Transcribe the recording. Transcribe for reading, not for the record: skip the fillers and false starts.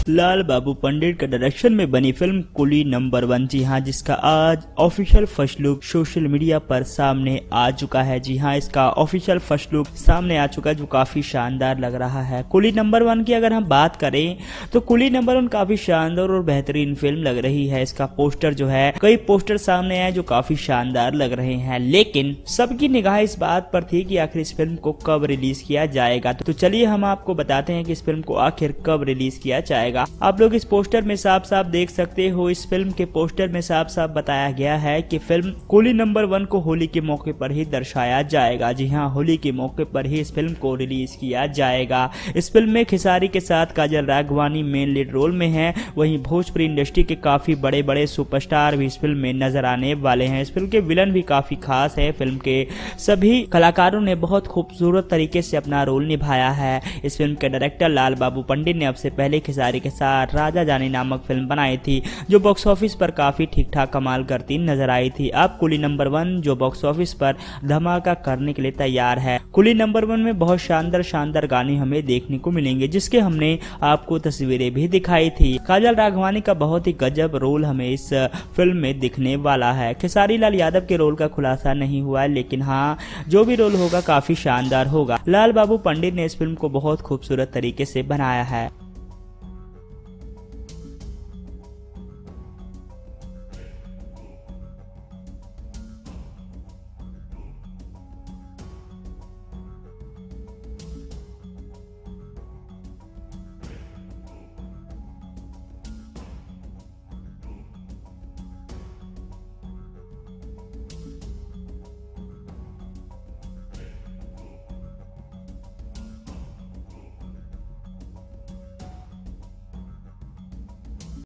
लाल बाबू पंडित के डायरेक्शन में बनी फिल्म कुली नंबर 1, जी हाँ, जिसका आज official first look social media पर सामने आ चुका है। जी हाँ, इसका ऑफिशियल फर्स्ट लुक सामने आ चुका है जो काफी शानदार लग रहा है। कुली नंबर 1 की अगर हम बात करें तो कुली नंबर 1 काफी शानदार और बेहतरीन फिल्म लग रही है। इसका पोस्टर जो है, कई पोस्टर सामने आए जो काफी शानदार लग रहे हैं, लेकिन सबकी निगाह इस बात पर थी कि आखिर इस फिल्म को कब रिलीज किया जाएगा। तो चलिए हम आपको बताते हैं कि इस फिल्म को आखिर कब रिलीज किया जाएगा। आप लोग इस पोस्टर में साफ साफ देख सकते हो, इस फिल्म के पोस्टर में साफ साफ बताया गया है कि फिल्म कुली नंबर 1 को होली के मौके पर ही दर्शाया जाएगा। जी हाँ, होली के मौके पर ही इस फिल्म को रिलीज किया जाएगा। इस फिल्म में खेसारी के साथ काजल राघवानी मेन लीड रोल में है। वहीं भोजपुरी इंडस्ट्री के काफी बड़े बड़े सुपरस्टार भी इस फिल्म में नजर आने वाले हैं। इस फिल्म के विलन भी काफी खास है। फिल्म के सभी कलाकारों ने बहुत खूबसूरत तरीके से अपना रोल निभाया है। इस फिल्म के डायरेक्टर लाल बाबू पंडित ने अब से पहले खेसारी के साथ राजा जानी नामक फिल्म बनाई थी जो बॉक्स ऑफिस पर काफी ठीक ठाक कमाल करती नजर आई थी। अब कुली नंबर 1 जो बॉक्स ऑफिस पर धमाका करने के लिए तैयार है। कुली नंबर 1 में बहुत शानदार गाने हमें देखने को मिलेंगे, जिसके हमने आपको तस्वीरें भी दिखाई थी। काजल राघवानी का बहुत ही गजब रोल हमें इस फिल्म में दिखने वाला है। खेसारी लाल यादव के रोल का खुलासा नहीं हुआ है, लेकिन हाँ, जो भी रोल होगा काफी शानदार होगा। लाल बाबू पंडित ने इस फिल्म को बहुत खूबसूरत तरीके से बनाया है।